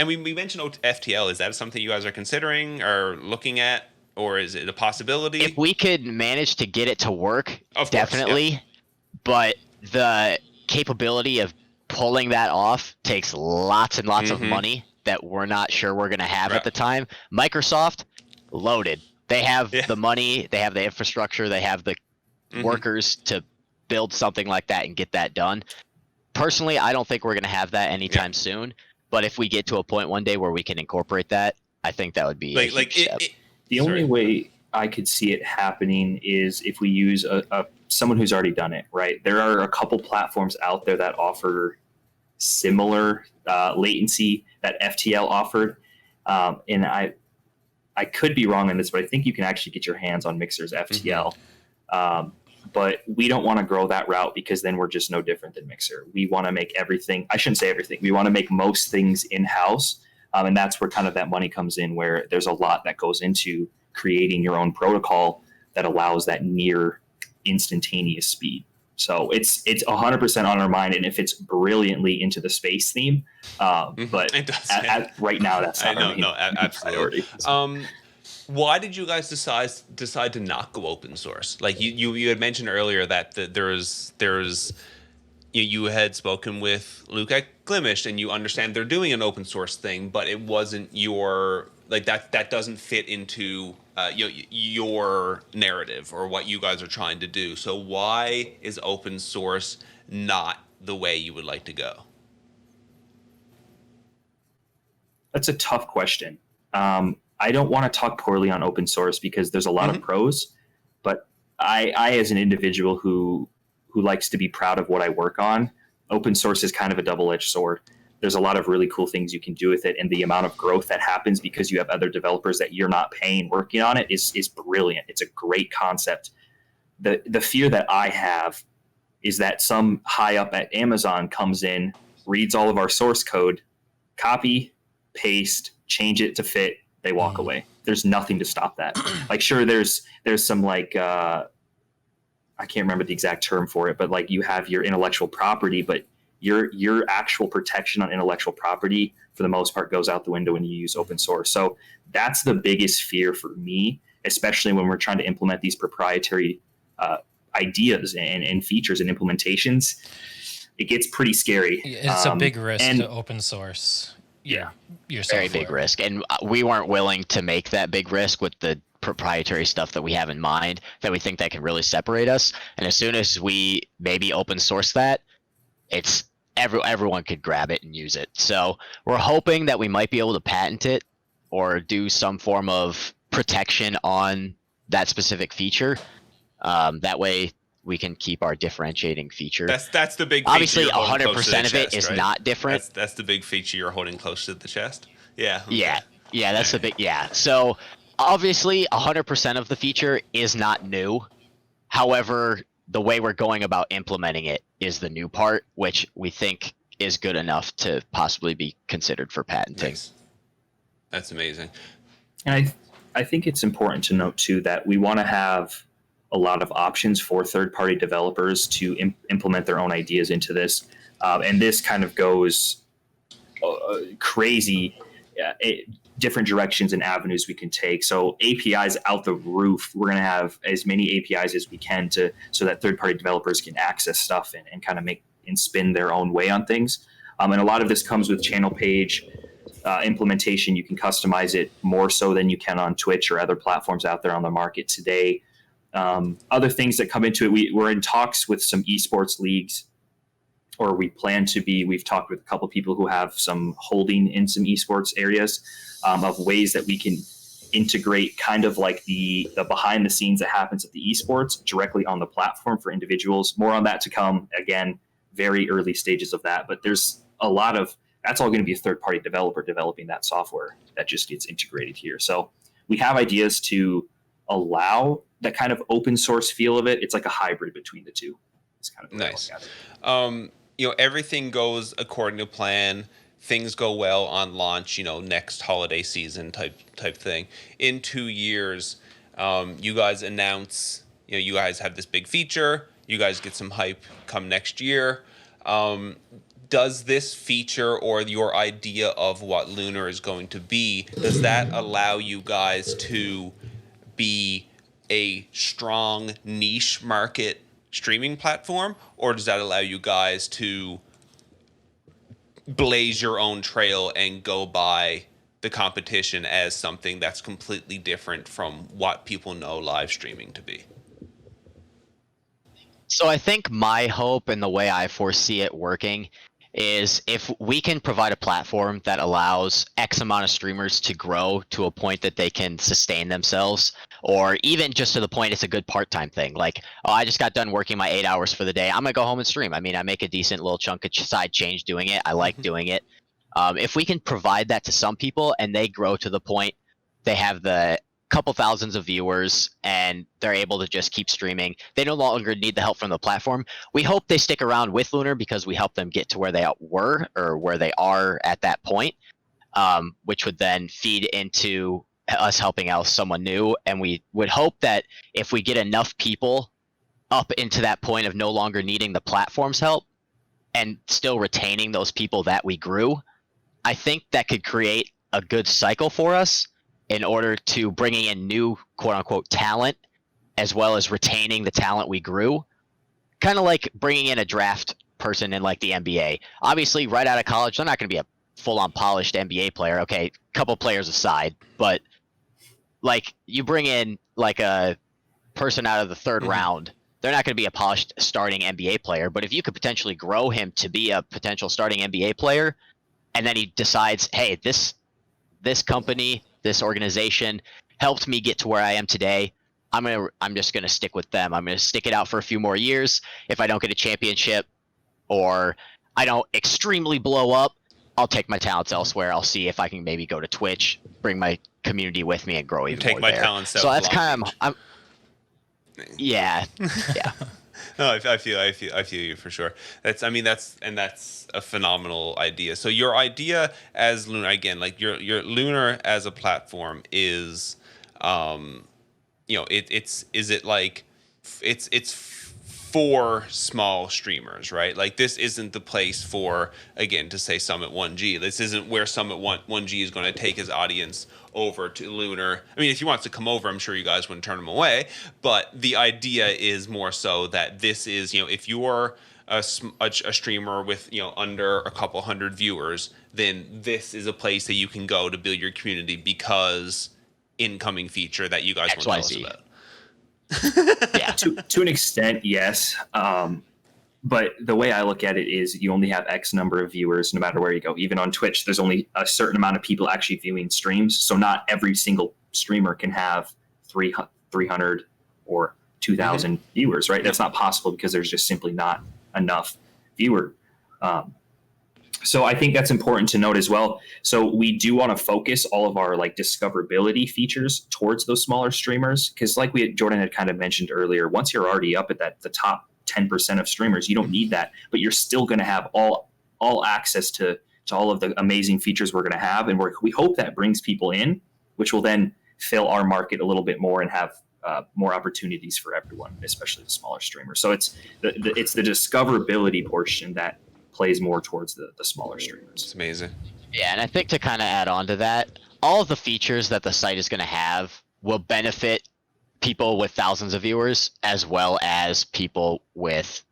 we mentioned FTL. Is that something you guys are considering or looking at, or is it a possibility? If we could manage to get it to work, definitely. Yeah. But the capability of pulling that off takes lots and lots of money that we're not sure we're going to have at the time. Microsoft, loaded. They have the money, they have the infrastructure, they have the workers to build something like that and get that done. Personally, I don't think we're going to have that anytime soon. But if we get to a point one day where we can incorporate that, I think that would be a huge step. The only way I could see it happening is if we use someone who's already done it, right? There are a couple platforms out there that offer similar latency that FTL offered. And I could be wrong on this, but I think you can actually get your hands on Mixer's FTL. But we don't want to grow that route because then we're just no different than Mixer. We want to make everything, I shouldn't say everything, we want to make most things in-house. And that's where kind of that money comes in, where there's a lot that goes into creating your own protocol that allows that near instantaneous speed. So it's 100% on our mind, and it fits brilliantly into the space theme. But it does, right now, that's not our main priority. Why did you guys decide to not go open source? Like you had mentioned earlier that there's you had spoken with Luke at Glimish, and you understand they're doing an open source thing, but it wasn't your that doesn't fit into your narrative or what you guys are trying to do. So why is open source not the way you would like to go? That's a tough question. I don't want to talk poorly on open source because there's a lot of pros, but I as an individual who likes to be proud of what I work on, open source is kind of a double-edged sword. There's a lot of really cool things you can do with it, and the amount of growth that happens because you have other developers that you're not paying working on it is brilliant. It's a great concept. The fear that I have is that some high up at Amazon comes in, reads all of our source code, copy, paste, change it to fit, they walk away. There's nothing to stop that. Like, sure, there's some like I can't remember the exact term for it, but like you have your intellectual property, but your actual protection on intellectual property for the most part goes out the window when you use open source. So that's the biggest fear for me, especially when we're trying to implement these proprietary ideas and features and implementations. It gets pretty scary. It's a big risk to open source. Yeah. Your Very software. big risk. And we weren't willing to make that big risk with the proprietary stuff that we have in mind that we think that can really separate us. And as soon as we maybe open source that, it's everyone could grab it and use it. So we're hoping that we might be able to patent it or do some form of protection on that specific feature. That way we can keep our differentiating feature. That's the big feature. Obviously 100% of it is right? not different. That's the big feature you're holding close to the chest. Yeah. Okay. Yeah, that's the big So obviously 100% of the feature is not new. However, the way we're going about implementing it is the new part, which we think is good enough to possibly be considered for patenting. Nice. That's amazing. And I think it's important to note too that we want to have a lot of options for third-party developers to implement their own ideas into this. And this kind of goes crazy, different directions and avenues we can take. So APIs out the roof. We're going to have as many APIs as we can so that third-party developers can access stuff and kind of make and spin their own way on things. And a lot of this comes with channel page implementation. You can customize it more so than you can on Twitch or other platforms out there on the market today. Other things that come into it, we're in talks with some esports leagues, or we plan to be. We've talked with a couple of people who have some holding in some esports areas of ways that we can integrate kind of like the behind the scenes that happens at the esports directly on the platform for individuals. More on that to come. Again, very early stages of that, but there's a lot of that's all going to be a third-party developer developing that software that just gets integrated here. So we have ideas to allow that kind of open source feel of it. It's like a hybrid between the two. It's kind of nice. Everything goes according to plan. Things go well on launch, next holiday season type thing. In 2 years, you guys announce, you guys have this big feature. You guys get some hype come next year. Does this feature or your idea of what Lunr is going to be, does that allow you guys to be a strong niche market streaming platform, or does that allow you guys to blaze your own trail and go by the competition as something that's completely different from what people know live streaming to be? So I think my hope and the way I foresee it working is if we can provide a platform that allows X amount of streamers to grow to a point that they can sustain themselves, or even just to the point it's a good part-time thing. Like, oh, I just got done working my 8 hours for the day. I'm gonna go home and stream. I mean, I make a decent little chunk of side change doing it. I like doing it. If we can provide that to some people and they grow to the point they have the couple thousands of viewers and they're able to just keep streaming, they no longer need the help from the platform. We hope they stick around with Lunr because we help them get to where they were or where they are at that point, which would then feed into us helping out someone new. And we would hope that if we get enough people up into that point of no longer needing the platform's help and still retaining those people that we grew, I think that could create a good cycle for us in order to bringing in new quote unquote talent, as well as retaining the talent we grew. Kind of like bringing in a draft person in like the NBA. Obviously, right out of college, they're not going to be a full on polished NBA player. Okay, couple players aside, but like you bring in like a person out of the third round, they're not going to be a polished starting NBA player. But if you could potentially grow him to be a potential starting NBA player, and then he decides, hey, this company, this organization helped me get to where I am today. I'm just gonna stick with them. I'm gonna stick it out for a few more years. If I don't get a championship or I don't extremely blow up, I'll take my talents elsewhere. I'll see if I can maybe go to Twitch, bring my community with me, and grow even more. Take my there. talents. So that's kind of yeah. No, I feel you for sure. That's a phenomenal idea. So your idea as Lunr, again, like your Lunr as a platform is, it's for small streamers, right? Like this isn't the place for, again, to say Summit 1G. This isn't where Summit 1G is going to take his audience over to Lunr. I mean, if he wants to come over, I'm sure you guys wouldn't turn him away. But the idea is more so that this is, if you're a streamer with, under a couple hundred viewers, then this is a place that you can go to build your community because incoming feature that you guys want to tell us about. Yeah, to an extent, yes. But the way I look at it is you only have X number of viewers no matter where you go. Even on Twitch, there's only a certain amount of people actually viewing streams. So not every single streamer can have 300 or 2,000 viewers, right? That's not possible because there's just simply not enough viewer. So I think that's important to note as well. So we do want to focus all of our like discoverability features towards those smaller streamers. Because like Jordan had kind of mentioned earlier, once you're already up at the top 10% of streamers, you don't need that, but you're still going to have all access to all of the amazing features we're going to have. And we hope that brings people in, which will then fill our market a little bit more and have more opportunities for everyone, especially the smaller streamers. So it's the discoverability portion that plays more towards the smaller streamers. It's amazing. Yeah, and I think to kind of add on to that, all of the features that the site is going to have will benefit people with thousands of viewers as well as people with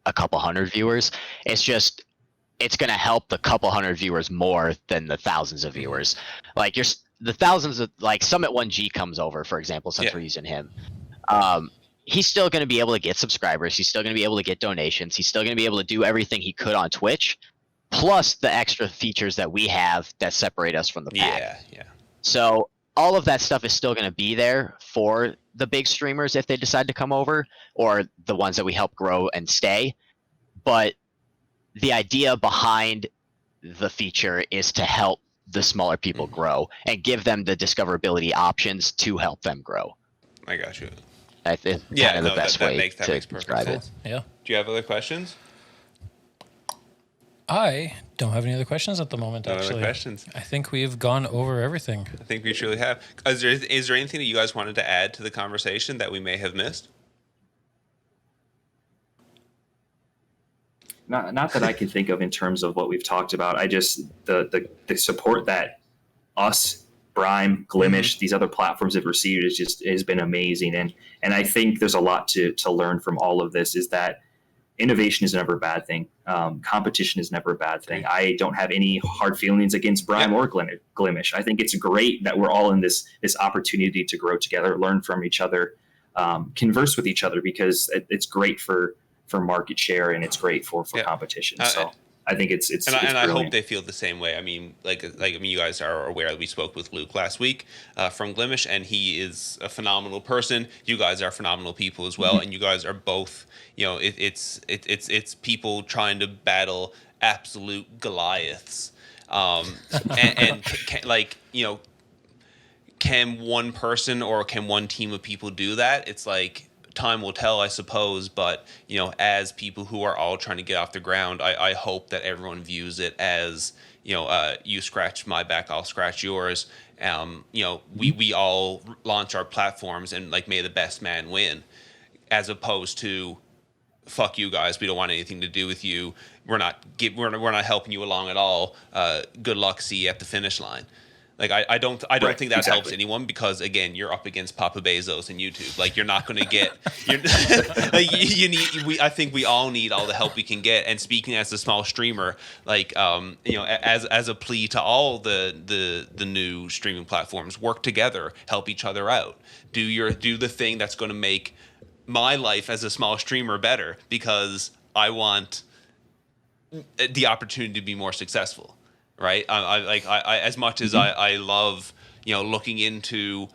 a couple hundred viewers. It's going to help the couple hundred viewers more than the thousands of viewers. Like the thousands of, like Summit 1G comes over, for example, since we're using him. He's still going to be able to get subscribers. He's still going to be able to get donations. He's still going to be able to do everything he could on Twitch, plus the extra features that we have that separate us from the pack. Yeah. So all of that stuff is still going to be there for the big streamers if they decide to come over, or the ones that we help grow and stay. But the idea behind the feature is to help the smaller people grow and give them the discoverability options to help them grow. I got you. I think kind of the best way that to makes perfect describe sense. it. Yeah. Do you have other questions? I don't have any other questions at the moment, No actually. other questions. I think we've gone over everything. I think we truly have. Is there anything that you guys wanted to add to the conversation that we may have missed? Not that I can think of in terms of what we've talked about. I just the support that us, Brime, Glimish, these other platforms have received has been amazing. And I think there's a lot to learn from all of this, is that innovation is never a bad thing. Competition is never a bad thing. I don't have any hard feelings against Brime or Glimish. I think it's great that we're all in this opportunity to grow together, learn from each other, converse with each other, because it's great for market share, and it's great for competition. So I think it's I hope they feel the same way. I mean, you guys are aware we spoke with Luke last week from Glimish, and he is a phenomenal person. You guys are phenomenal people as well, and you guys are both. It's people trying to battle absolute Goliaths, and can one person or can one team of people do that? It's like, time will tell, I suppose, but as people who are all trying to get off the ground, I hope that everyone views it as you scratch my back, I'll scratch yours. We all launch our platforms and may the best man win, as opposed to fuck you guys, we don't want anything to do with you. We're not helping you along at all. Good luck, see you at the finish line. I don't think that helps anyone, because again, you're up against Papa Bezos and YouTube. You're not going to get. I think we all need all the help we can get. And speaking as a small streamer, as a plea to all the new streaming platforms, work together, help each other out. Do the thing that's going to make my life as a small streamer better, because I want the opportunity to be more successful. Right. I as much as I love, looking into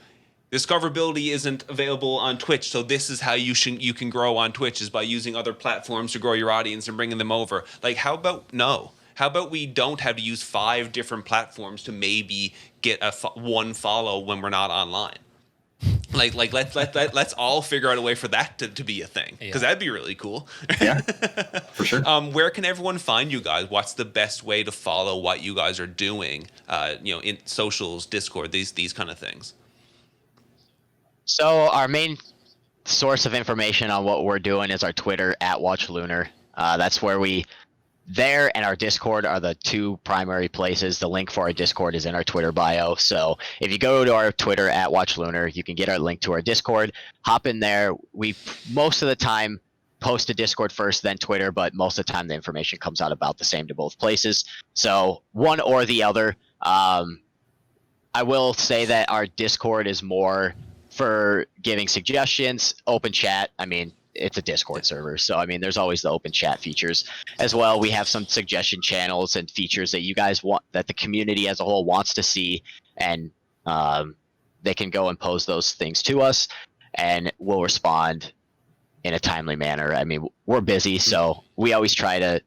discoverability isn't available on Twitch. So this is how you can grow on Twitch, is by using other platforms to grow your audience and bringing them over. How about we don't have to use 5 different platforms to maybe get one follow when we're not online? Let's all figure out a way for that to be a thing, because that'd be really cool. Yeah, for sure. Where can everyone find you guys? What's the best way to follow what you guys are doing? In socials, Discord, these kind of things. So our main source of information on what we're doing is our Twitter @WatchLunr. That's where there and our Discord are the 2 primary places. The link for our Discord is in our Twitter bio. So if you go to our Twitter @WatchLunr, you can get our link to our Discord. Hop in there. We most of the time post to Discord first, then Twitter, but most of the time the information comes out about the same to both places. So one or the other. I will say that our Discord is more for giving suggestions, open chat. I mean, it's a Discord server, so there's always the open chat features as well. We have some suggestion channels and features that you guys want, that the community as a whole wants to see, and they can go and pose those things to us, and we'll respond in a timely manner. We're busy, so we always try to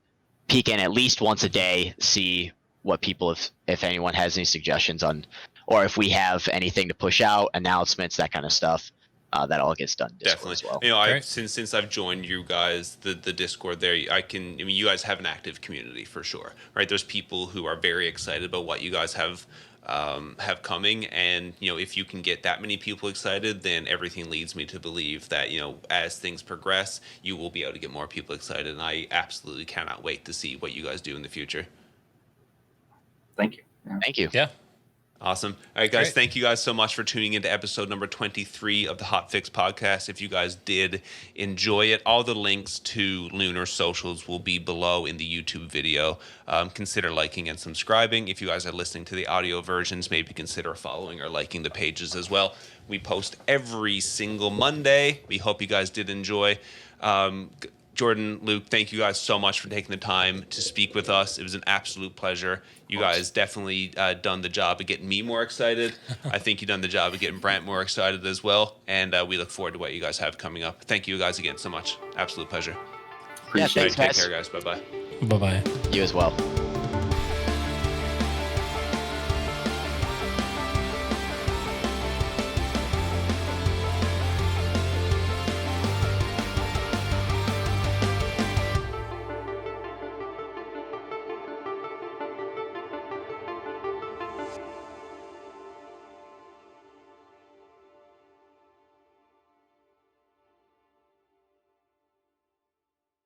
peek in at least once a day, see what people, if anyone has any suggestions on, or if we have anything to push out, announcements, that kind of stuff. That all gets done Discord definitely as well. Since I've joined you guys, the Discord there, you guys have an active community for sure, right? There's people who are very excited about what you guys have coming, and if you can get that many people excited, then everything leads me to believe that as things progress, you will be able to get more people excited, and I absolutely cannot wait to see what you guys do in the future. Thank you. Thank you. Yeah. Awesome. All right, guys. Great. Thank you guys so much for tuning into episode number 23 of the Hotfix Podcast. If you guys did enjoy it, all the links to Lunr socials will be below in the YouTube video. Consider liking and subscribing. If you guys are listening to the audio versions, maybe consider following or liking the pages as well. We post every single Monday. We hope you guys did enjoy. Jordan, Luke, thank you guys so much for taking the time to speak with us. It was an absolute pleasure. You guys definitely done the job of getting me more excited. I think you've done the job of getting Brant more excited as well. And we look forward to what you guys have coming up. Thank you guys again so much. Absolute pleasure. Thanks, Take guys. care, guys. Bye-bye. Bye-bye. You as well.